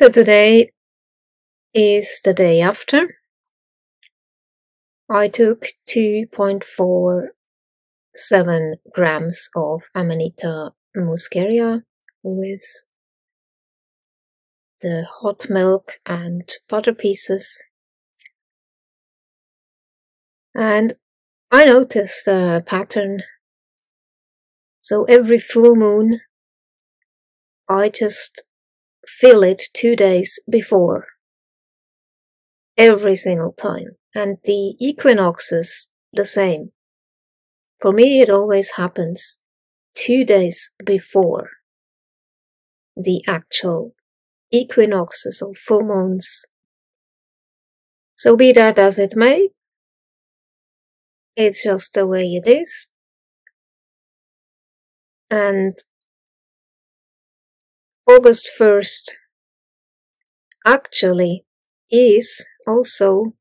So today is the day after. I took 2.47 grams of Amanita Muscaria with the hot milk and butter pieces. And I noticed a pattern. So every full moon, I just feel it 2 days before. Every single time. And the equinoxes, the same. For me, it always happens 2 days before the actual equinoxes or full moons. So be that as it may, it's just the way it is. And August 1st actually is also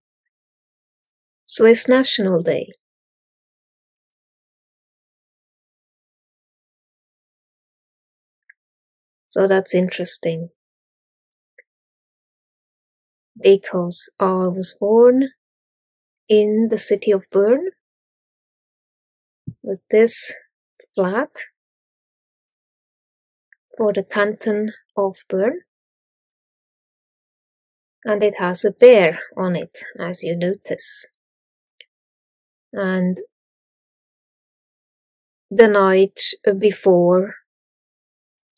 Swiss National Day. So that's interesting, because I was born in the city of Bern with this flag for the canton of Bern, and it has a bear on it, as you notice. And the night before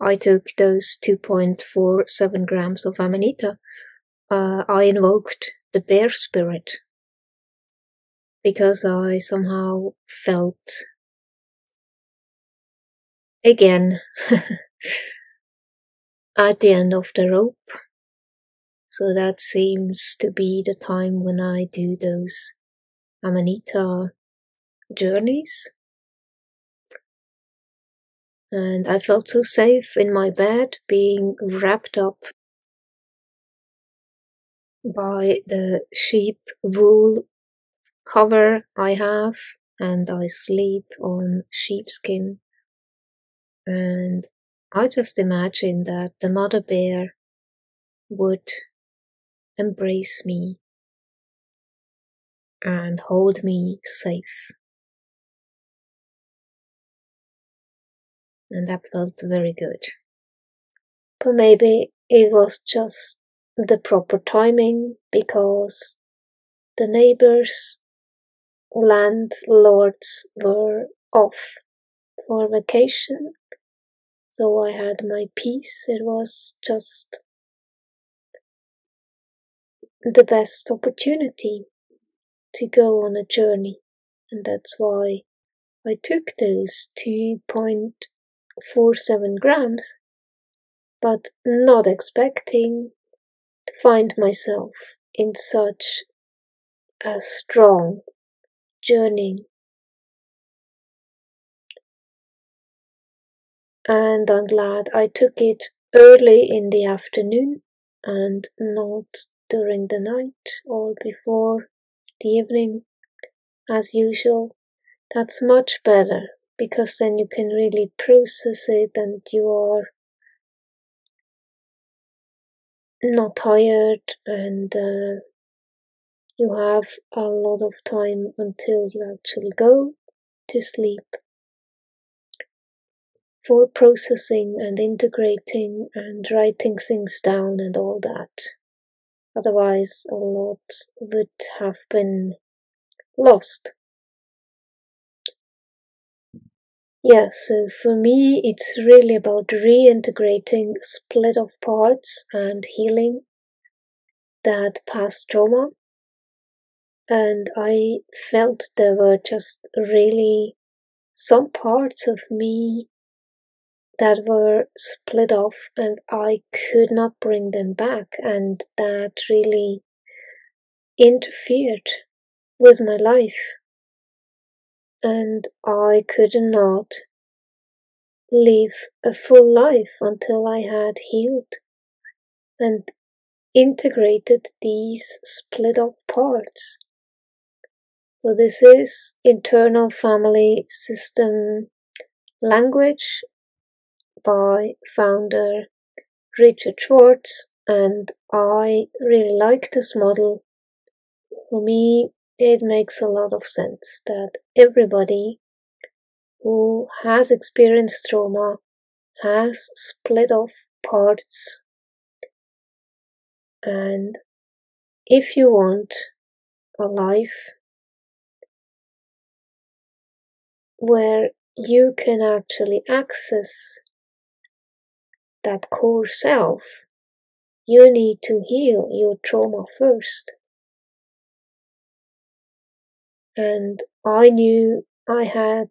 I took those 2.47 grams of Amanita, I invoked the bear spirit, because I somehow felt again at the end of the rope. So that seems to be the time when I do those Amanita journeys. And I felt so safe in my bed, being wrapped up by the sheep wool cover I have, and I sleep on sheepskin. And I just imagined that the mother bear would embrace me and hold me safe. And that felt very good. But maybe it was just the proper timing, because the neighbors' landlords were off for vacation, so I had my peace. It was just the best opportunity to go on a journey, and that's why I took those 2.47 grams, but not expecting to find myself in such a strong journey. And I'm glad I took it early in the afternoon and not during the night or before the evening as usual. That's much better, because then you can really process it and you are not tired, and you have a lot of time until you actually go to sleep for processing and integrating and writing things down and all that. Otherwise, a lot would have been lost. Yeah, so for me, it's really about reintegrating split off parts and healing that past trauma. And I felt there were just really some parts of me that were split off, and I could not bring them back, and that really interfered with my life. And I could not live a full life until I had healed and integrated these split up parts. So this is internal family system language by founder Richard Schwartz, and I really like this model. For me, it makes a lot of sense that everybody who has experienced trauma has split off parts, and if you want a life where you can actually access that core self, you need to heal your trauma first. And I knew I had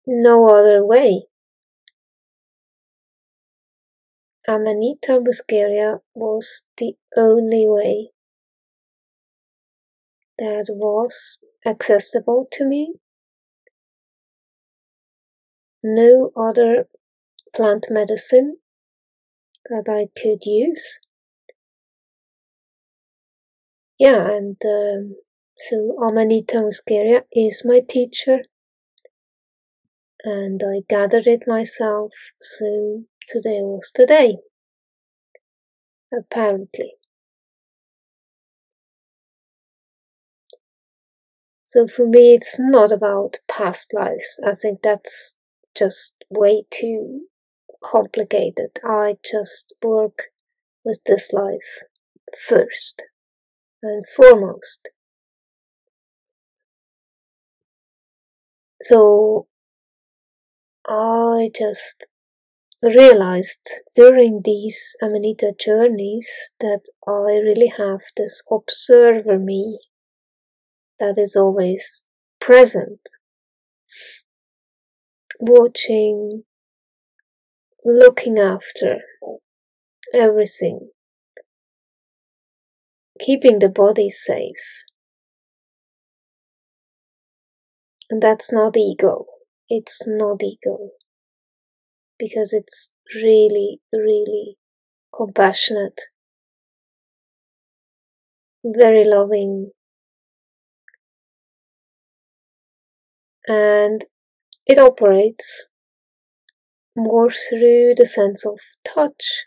no other way. Amanita Muscaria was the only way that was accessible to me. No other plant medicine that I could use. Yeah, and so Amanita Muscaria is my teacher, and I gathered it myself, so today was the day, apparently. So for me, it's not about past lives. I think that's just way too complicated. I just work with this life first and foremost. So I just realized during these Amanita journeys that I really have this observer me that is always present, watching, looking after everything, keeping the body safe. And that's not ego. It's not ego. Because it's really, really compassionate, very loving, and it operates more through the sense of touch,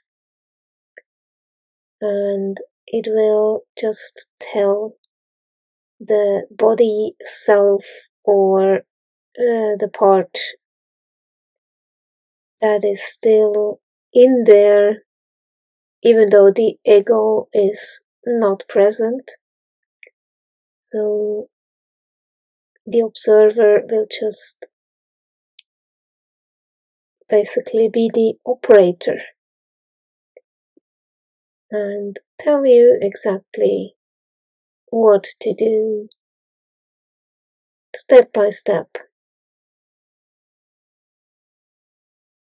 and it will just tell the body self or the part that is still in there, even though the ego is not present. So the observer will just basically be the operator and tell you exactly what to do step by step.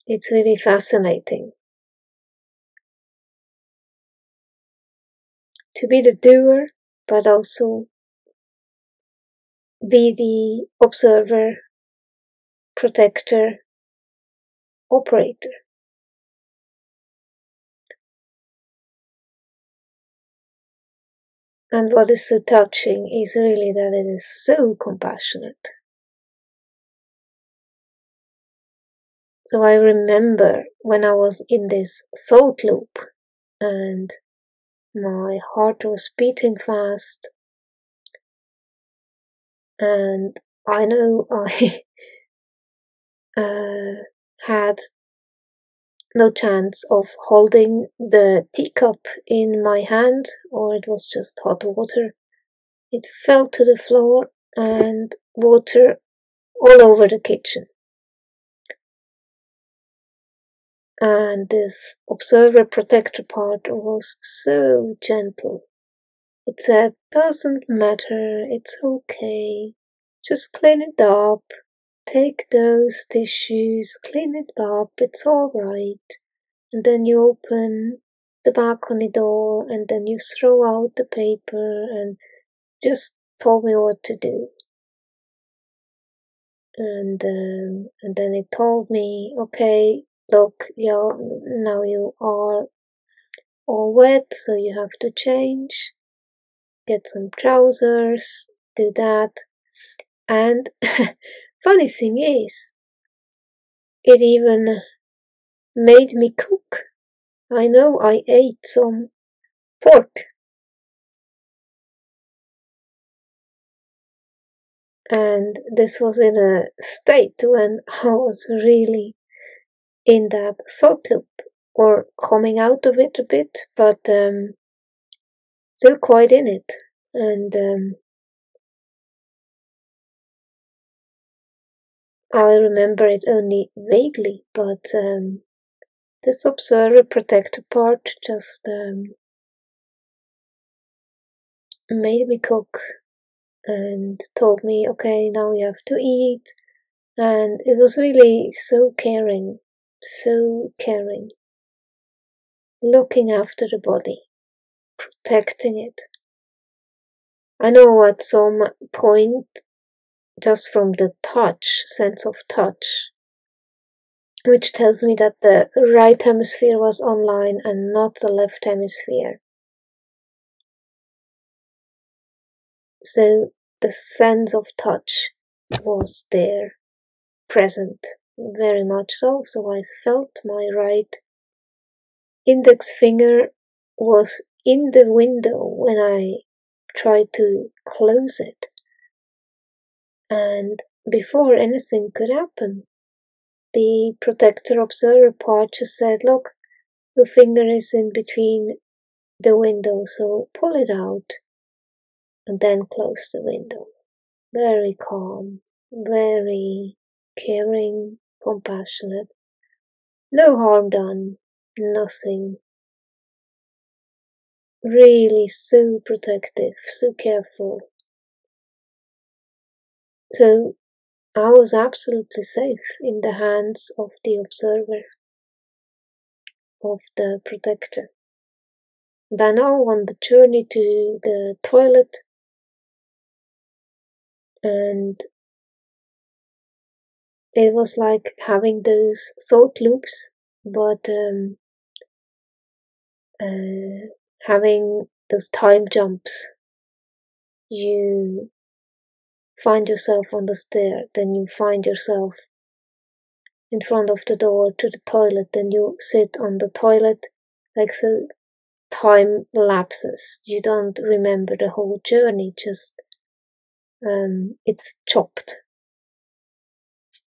It's really fascinating to be the doer, but also be the observer, protector, operator. And what is so touching is really that it is so compassionate. So I remember when I was in this thought loop and my heart was beating fast, and I know I had no chance of holding the teacup in my hand, or it was just hot water. It fell to the floor and water all over the kitchen. And this observer protector part was so gentle. It said, doesn't matter, it's okay. Just clean it up. Take those tissues, clean it up, it's alright. And then you open the balcony door and then you throw out the paper and just told me what to do. And then it told me, okay, look, now you are all wet, so you have to change, get some trousers, do that. And funny thing is, it even made me cook. I know I ate some pork, and this was in a state when I was really in that thought loop, or coming out of it a bit, but still quite in it. And I remember it only vaguely, but this observer protector part just made me cook and told me, okay, now you have to eat. And it was really so caring, looking after the body, protecting it. I know at some point, just from the touch, sense of touch, which tells me that the right hemisphere was online and not the left hemisphere. So the sense of touch was there, present, very much so. So I felt my right index finger was in the window when I tried to close it. And before anything could happen, the protector observer part just said, look, your finger is in between the window, so pull it out and then close the window. Very calm, very caring, compassionate. No harm done, nothing. Really so protective, so careful. So I was absolutely safe in the hands of the observer, of the protector. And I know on the journey to the toilet, and it was like having those thought loops, but having those time jumps. You find yourself on the stair, then you find yourself in front of the door to the toilet, then you sit on the toilet, like so time lapses. You don't remember the whole journey, just it's chopped.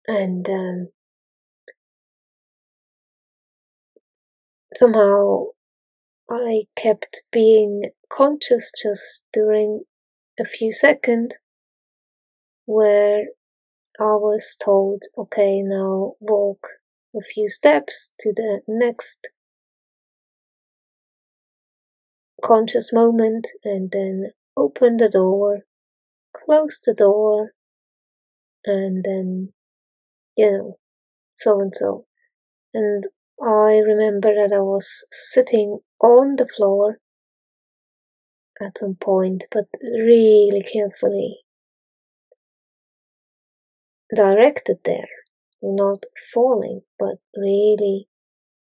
And somehow I kept being conscious just during a few seconds where I was told, okay, now walk a few steps to the next conscious moment and then open the door, close the door, and then, so and so. And I remember that I was sitting on the floor at some point, but really carefully directed there, not falling, but really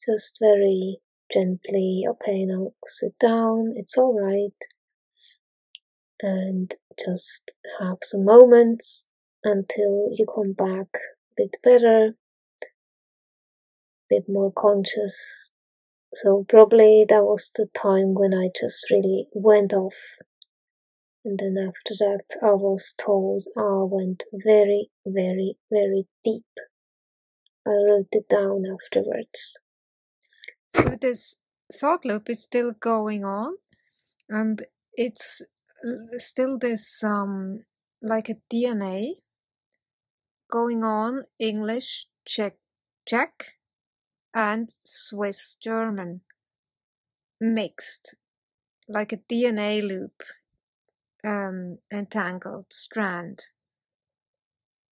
just very gently, okay, now sit down, it's all right, and just have some moments until you come back a bit better, a bit more conscious. So probably that was the time when I just really went off. And then after that, I was told I went very, very, very deep. I wrote it down afterwards. So this thought loop is still going on, and it's still this like a DNA going on, English, Czech, and Swiss German mixed, like a DNA loop, entangled strand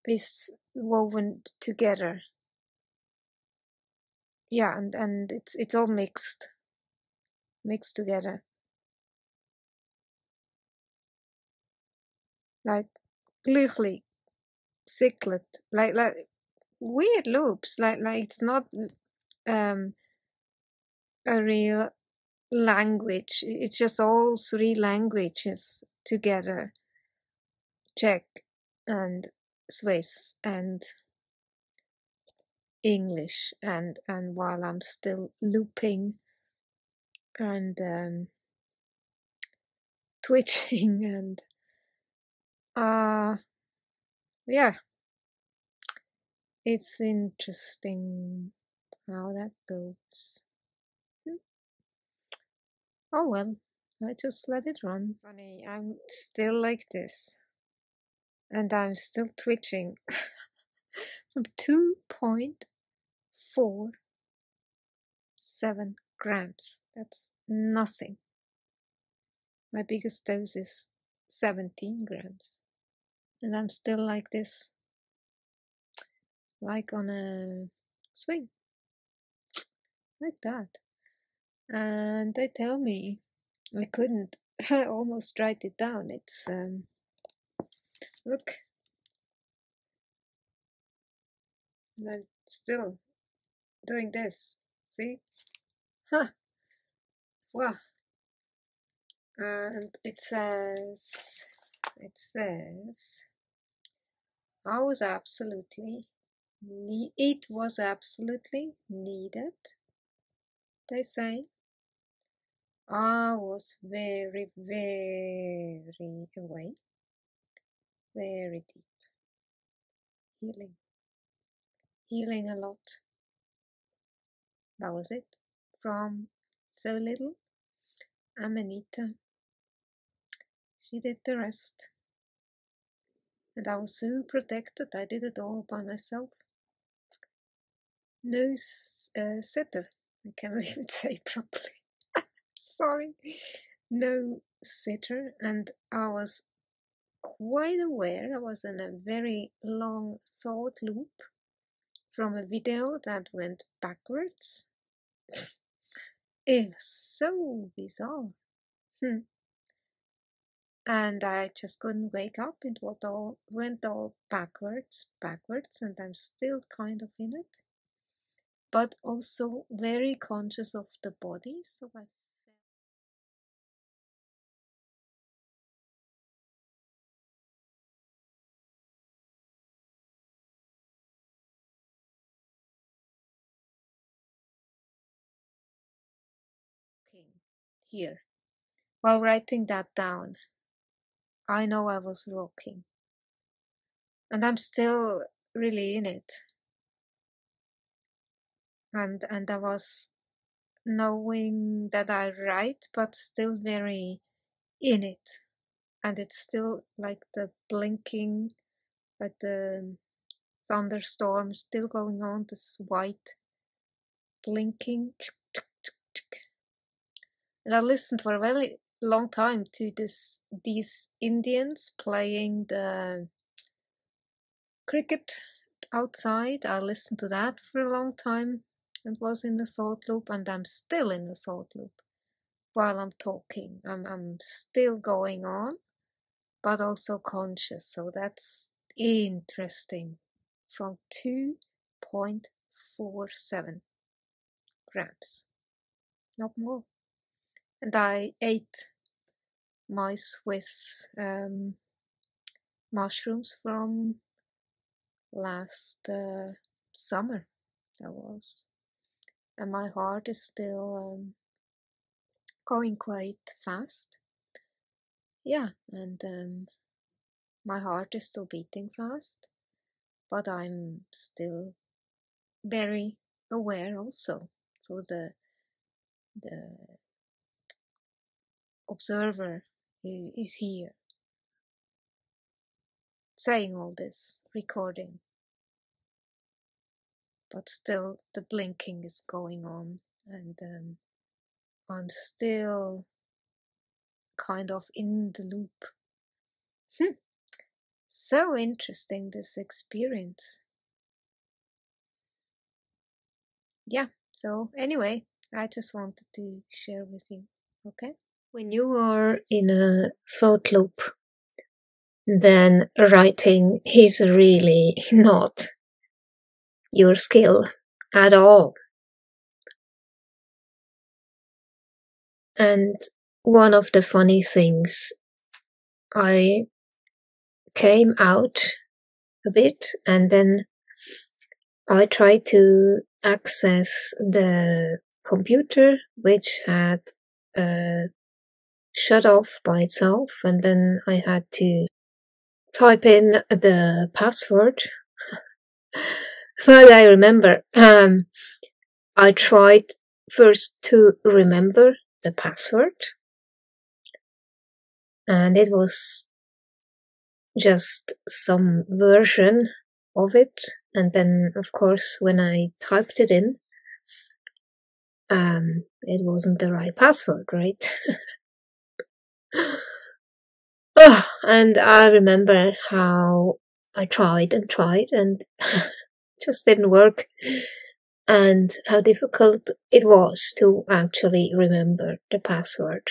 is woven together. Yeah, and it's all mixed together, like glücklich, cyclet, like weird loops, like it's not um a real language. It's just all three languages together, Czech and Swiss and English, and while I'm still looping and twitching, and yeah, it's interesting how that goes. Oh well, I just let it run. Funny, I'm still like this, and I'm still twitching from 2.47 grams. That's nothing. My biggest dose is 17 grams, and I'm still like this, like on a swing, like that. And they tell me I couldn't. I almost write it down. It's look, and I'm still doing this. See? Huh. Wow. And it says, I was absolutely, it was absolutely needed, they say. I was very, very away, very deep, healing a lot. That was it. From so little, Amanita, she did the rest. And I was so protected, I did it all by myself. No sitter, I cannot even say properly. Sorry. No sitter, and I was quite aware. I was in a very long thought loop from a video that went backwards. It was so bizarre. And I just couldn't wake up. It went all backwards, and I'm still kind of in it. But also very conscious of the body, so I here while writing that down. I know I was rocking, and I'm still really in it. And I was knowing that I write, but still very in it. And it's still like the blinking, like the thunderstorm still going on, this white blinking. And I listened for a very long time to these Indians playing the cricket outside. I listened to that for a long time and was in the thought loop, and I'm still in the thought loop while I'm talking. I'm still going on, but also conscious. So that's interesting. From 2.47 grams, not more. And I ate my Swiss mushrooms from last summer. That was, and my heart is still going quite fast. Yeah, and my heart is still beating fast, but I'm still very aware also. So the observer is here, saying all this, recording, but still the blinking is going on, and I'm still kind of in the loop. So interesting, this experience. Yeah, so anyway, I just wanted to share with you. Okay? When you are in a thought loop, then writing is really not your skill at all. And one of the funny things, I came out a bit and then I tried to access the computer, which had shut off by itself, and then I had to type in the password. But I remember I tried first to remember the password, and it was just some version of it, and then of course when I typed it in, it wasn't the right password, right? And I remember how I tried and tried and just didn't work, and how difficult it was to actually remember the password,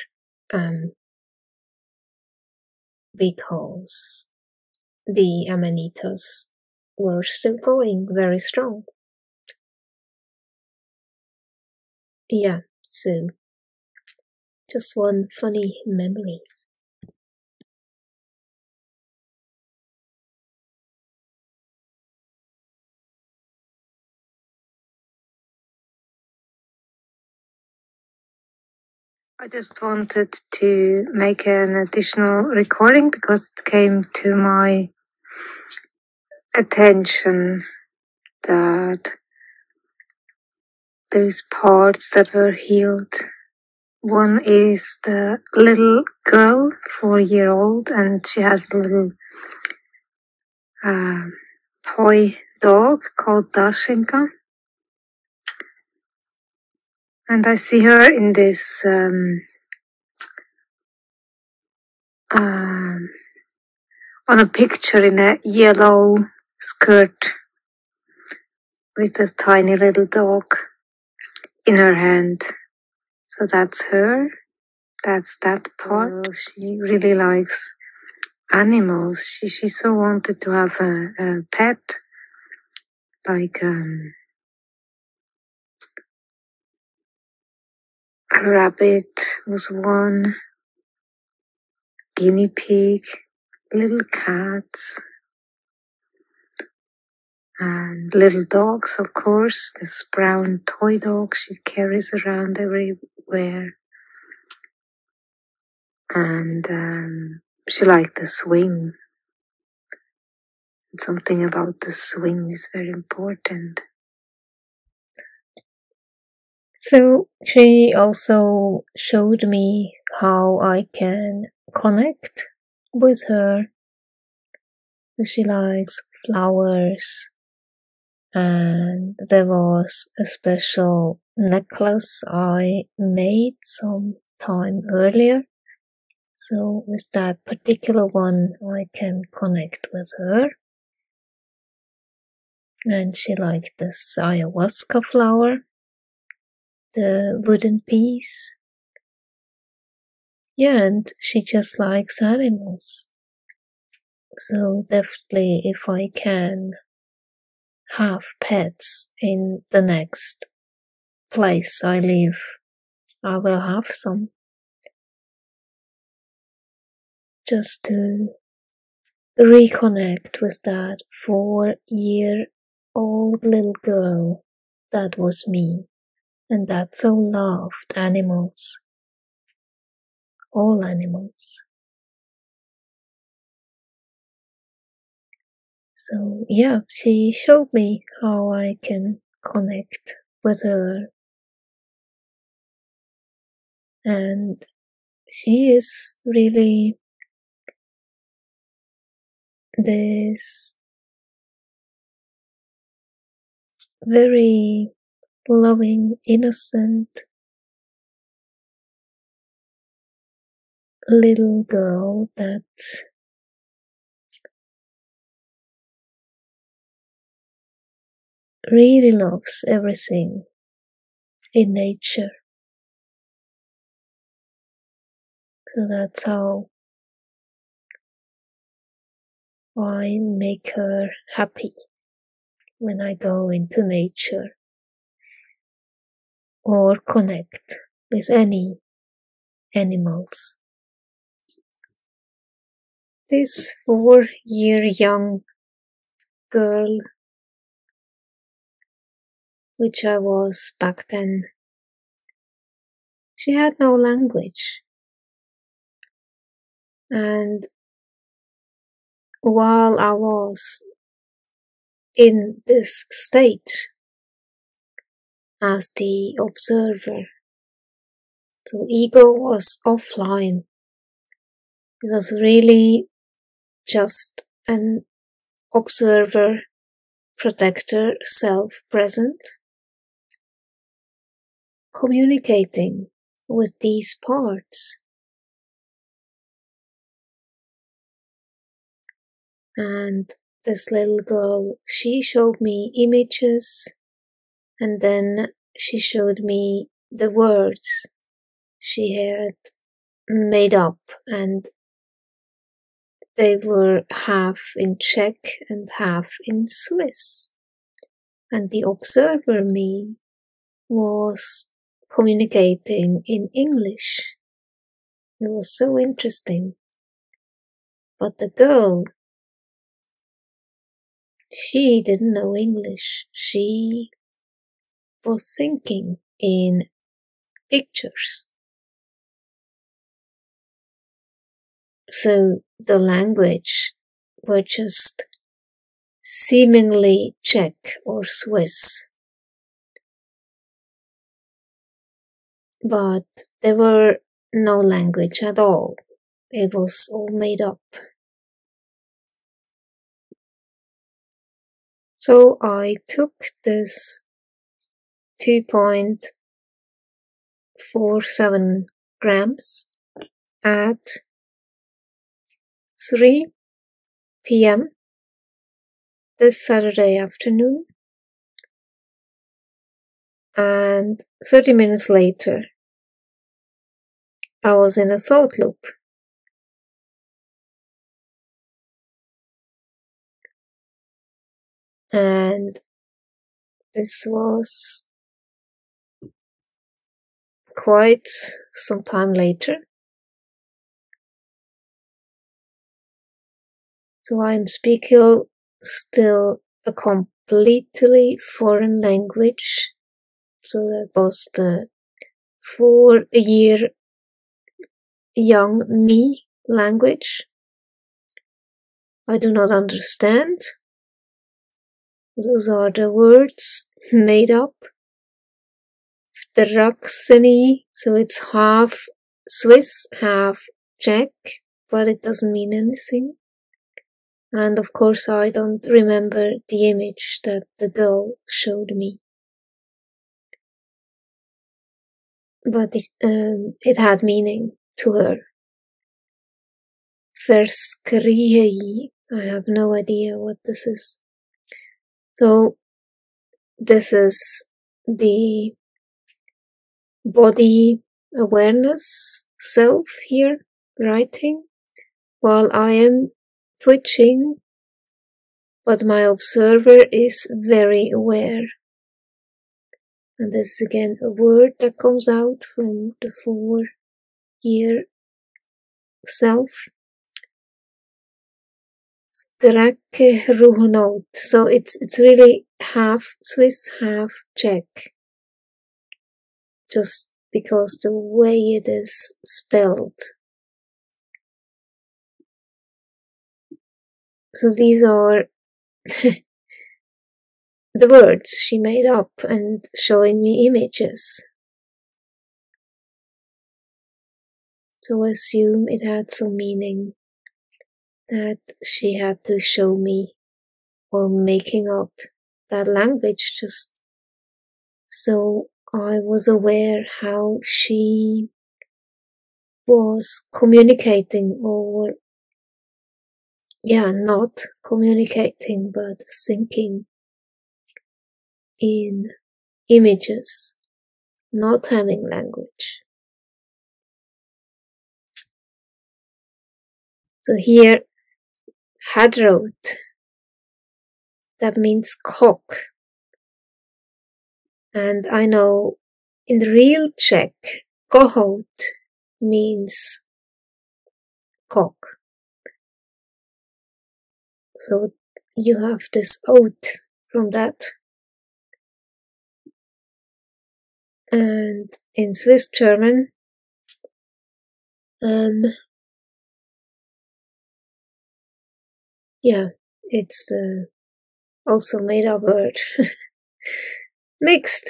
because the Amanitas were still going very strong. Yeah, so just one funny memory. I just wanted to make an additional recording because it came to my attention that those parts that were healed, one is the little girl, 4-year-old, and she has a little toy dog called Dashinka. And I see her in this on a picture in a yellow skirt with this tiny little dog in her hand. So that's her. That's that part. She really likes animals. She so wanted to have a pet, like a rabbit was one, guinea pig, little cats, and little dogs, of course. This brown toy dog she carries around everywhere. And she liked the swing. And something about the swing is very important. So she also showed me how I can connect with her. She likes flowers, and there was a special necklace I made some time earlier. So with that particular one, I can connect with her. And she liked this ayahuasca flower, the wooden piece. Yeah, and she just likes animals. So definitely, if I can have pets in the next place I live, I will have some. Just to reconnect with that 4-year-old little girl that was me, and that so loved animals, all animals. So yeah, she showed me how I can connect with her, and she is really this very loving, innocent little girl that really loves everything in nature. So that's how I make her happy when I go into nature or connect with any animals. This 4-year young girl, which I was back then, She had no language. And while I was in this state as the observer, so ego was offline. It was really just an observer, protector, self-present, communicating with these parts. And this little girl, she showed me images, and then she showed me the words she had made up, and they were half in Czech and half in Swiss. And the observer, me, was communicating in English. It was so interesting. But the girl, she didn't know English. She was thinking in pictures. So the language were just seemingly Czech or Swiss. But there were no language at all. It was all made up. So I took this 2.47 grams at 3 p.m. this Saturday afternoon, and 30 minutes later I was in a thought loop. And this was quite some time later. So I'm speaking still a completely foreign language. So that was the 4-year young me language. I do not understand. Those are the words made up. Equinoxes, so it's half Swiss, half Czech, but it doesn't mean anything. And of course I don't remember the image that the girl showed me. But it had meaning to her. Verskriei, I have no idea what this is. So this is the body awareness self here writing while I am twitching, but my observer is very aware. And this is again a word that comes out from the 4-year self. Strakke. So it's really half Swiss, half Czech. Just because the way it is spelled. So these are the words she made up and showing me images. So I assume it had some meaning that she had to show me, or making up that language just so I was aware how she was communicating, or not communicating but thinking in images, not having language. So here, hadrot, that means cock. And I know in the real Czech, kohot means cock. So you have this oath from that. And in Swiss German, yeah, it's also made up word. Mixed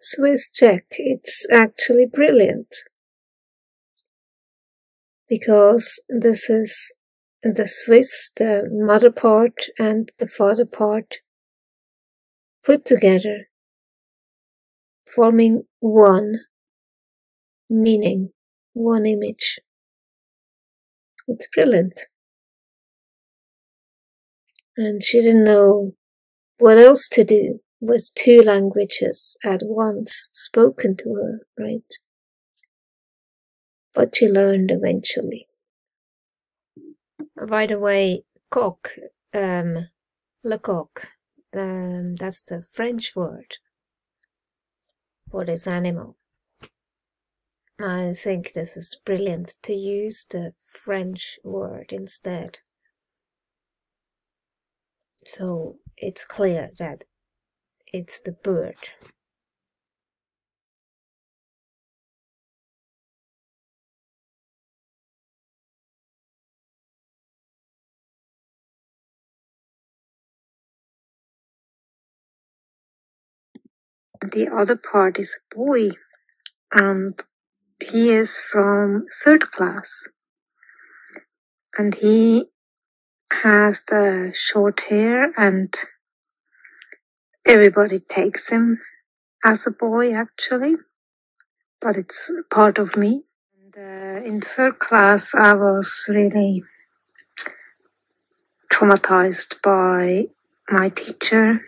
Swiss Czech. It's actually brilliant because this is the Swiss, the mother part and the father part put together, forming one meaning, one image. It's brilliant. And she didn't know what else to do with two languages at once spoken to her, right? But she learned eventually. By the way, coq, le coq, that's the French word for this animal. I think this is brilliant to use the French word instead. So it's clear that it's the bird. The other part is a boy, and he is from 3rd class. And he has the short hair, and everybody takes him as a boy actually, but it's part of me. And in 3rd class I was really traumatized by my teacher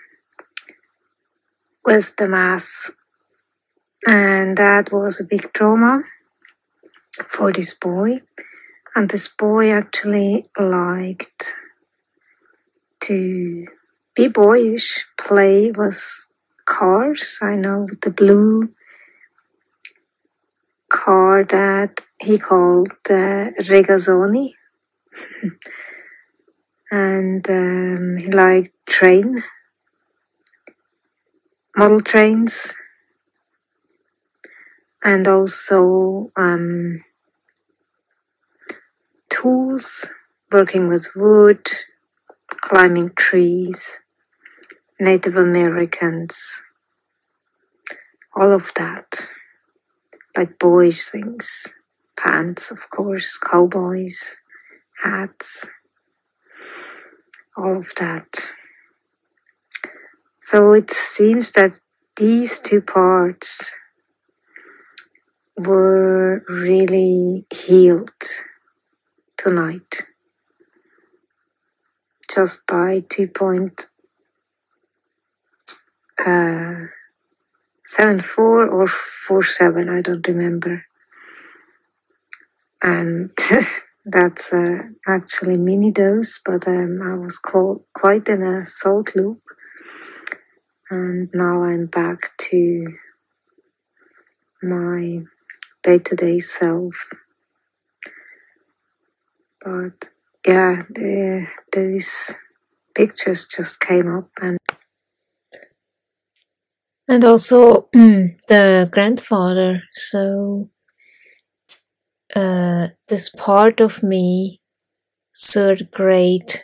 with the math, and that was a big trauma for this boy. And this boy actually liked to be boyish, play with cars. I know the blue car that he called Regazzoni. And he liked model trains, and also tools, working with wood, climbing trees, Native Americans, all of that, like boyish things, pants, of course, cowboys, hats, all of that. So it seems that these two parts were really healed tonight, just by 2.74 or 47, I don't remember. And that's actually mini dose, but I was quite in a thought loop, and now I'm back to my day-to-day self. But yeah, those pictures just came up, and also the grandfather. So this part of me, 3rd grade,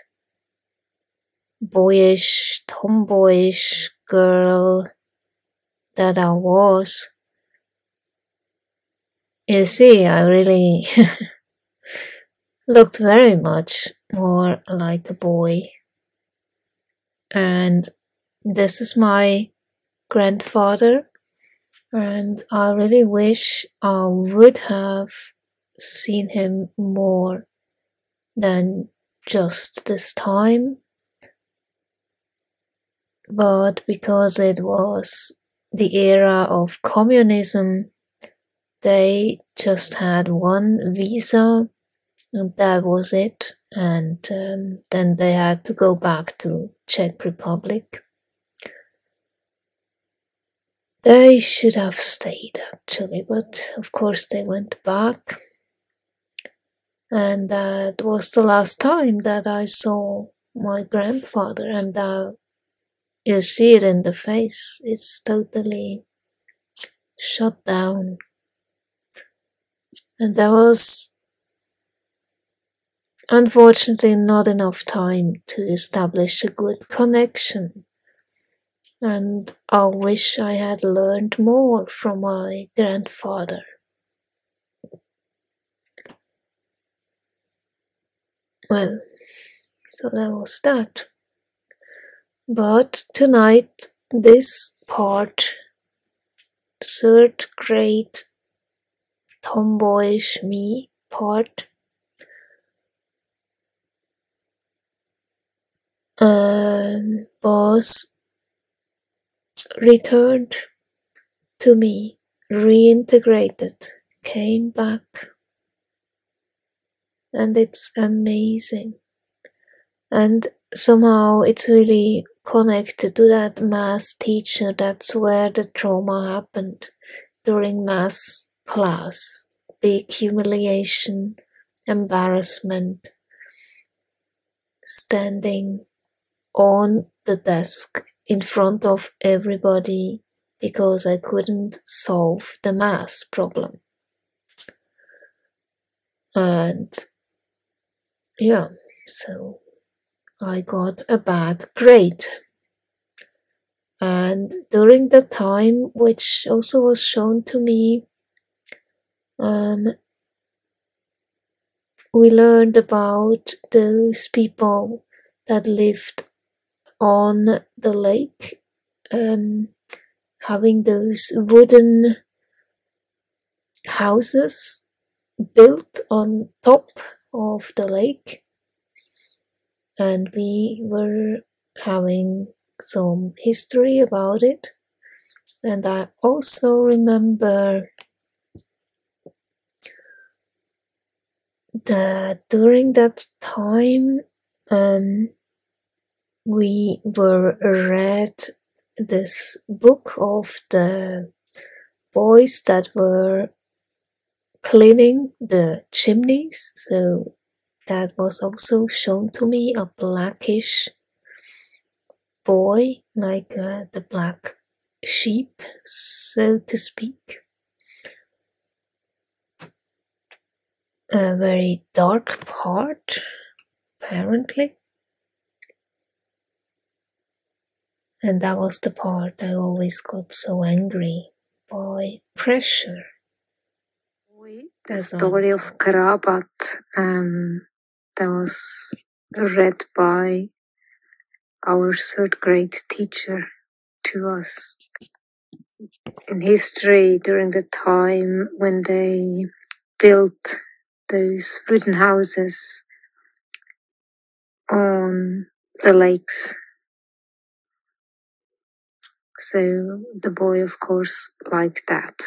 boyish, tomboyish girl that I was, you see, I really looked very much more like a boy. And this is my grandfather, and I really wish I would have seen him more than just this time. But because it was the era of communism, they just had one visa, and that was it. And then they had to go back to Czech Republic. They should have stayed actually, but of course they went back. And that was the last time that I saw my grandfather, and you see it in the face. It's totally shut down. And there was unfortunately not enough time to establish a good connection. And I wish I had learned more from my grandfather. Well, so that was that. But tonight, this part, third grade tomboyish me part, was returned to me, reintegrated, came back, and it's amazing. And somehow it's really connected to that math teacher. That's where the trauma happened during math class. Big humiliation, embarrassment, standing on the desk in front of everybody because I couldn't solve the math problem. And yeah, so I got a bad grade. And during the time, which also was shown to me, we learned about those people that lived on the lake, having those wooden houses built on top of the lake. And we were having some history about it. And I also remember that during that time we were read this book of the boys that were cleaning the chimneys. So that was also shown to me, a blackish boy, like the black sheep, so to speak. A very dark part, apparently. And that was the part I always got so angry by pressure. The story of Karabat that was read by our third grade teacher to us in history during the time when they built those wooden houses on the lakes. So the boy, of course, liked that,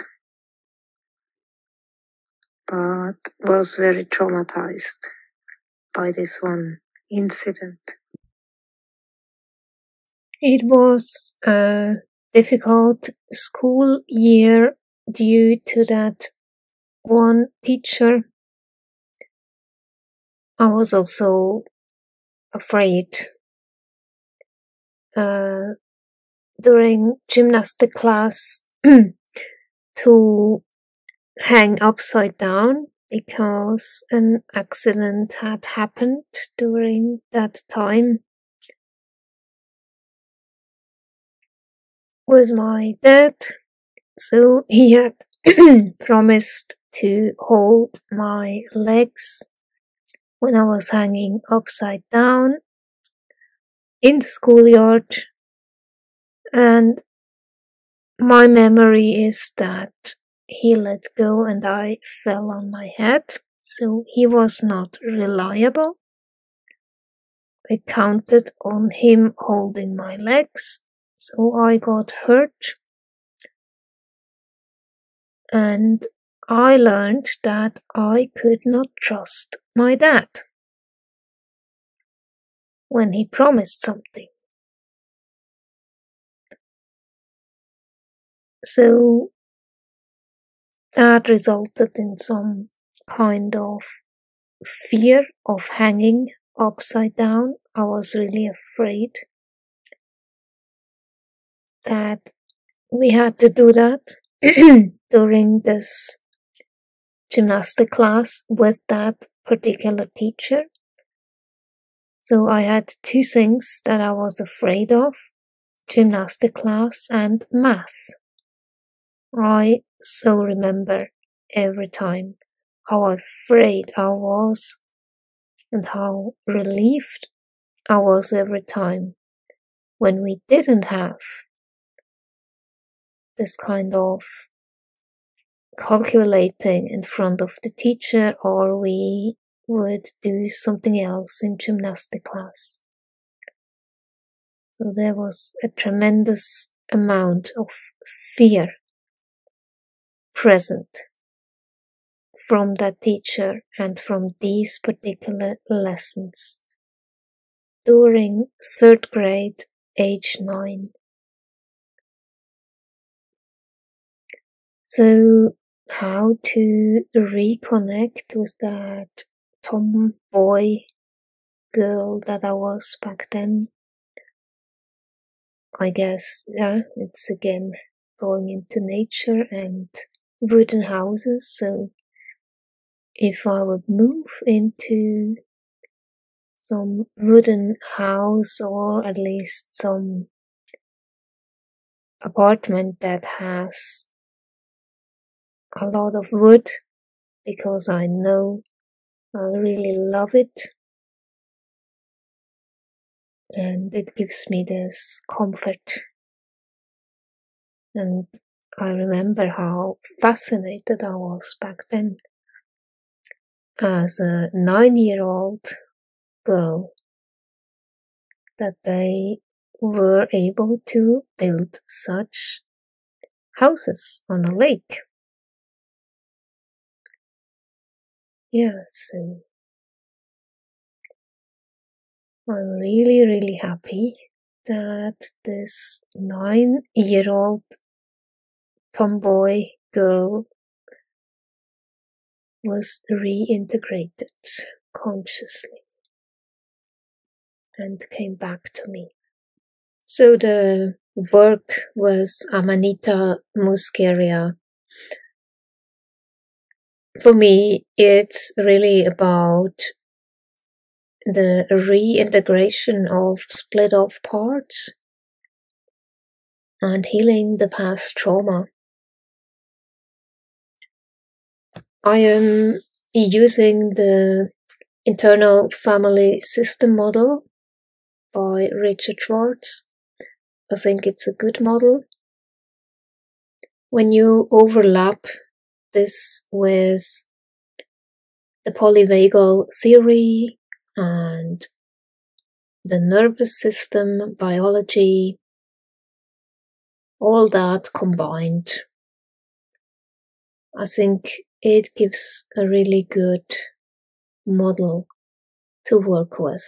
but was very traumatized by this one incident. It was a difficult school year due to that one teacher. I was also afraid during gymnastic class to hang upside down because an accident had happened during that time with my dad. So he had promised to hold my legs when I was hanging upside down in the schoolyard. And my memory is that he let go and I fell on my head. So he was not reliable. I counted on him holding my legs. So I got hurt. And I learned that I could not trust my dad when he promised something. So that resulted in some kind of fear of hanging upside down. I was really afraid that we had to do that during this gymnastic class with that particular teacher. So I had two things that I was afraid of: gymnastic class and math. I so remember every time how afraid I was and how relieved I was every time when we didn't have this kind of calculating in front of the teacher, or we would do something else in gymnastic class. So there was a tremendous amount of fear present from that teacher and from these particular lessons during 3rd grade, age 9. So how to reconnect with that tomboy girl that I was back then? I guess, yeah, it's again going into nature and wooden houses. So if I would move into some wooden house, or at least some apartment that has a lot of wood, because I know I really love it and it gives me this comfort. And I remember how fascinated I was back then as a 9-year-old girl that they were able to build such houses on a lake. Yeah, so I'm really, really happy that this 9-year-old tomboy girl was reintegrated consciously and came back to me. So the work with Amanita Muscaria, for me, it's really about the reintegration of split off parts and healing the past trauma. I am using the internal family system model by Richard Schwartz. I think it's a good model. When you overlap this with the polyvagal theory and the nervous system biology, all that combined, I think it gives a really good model to work with.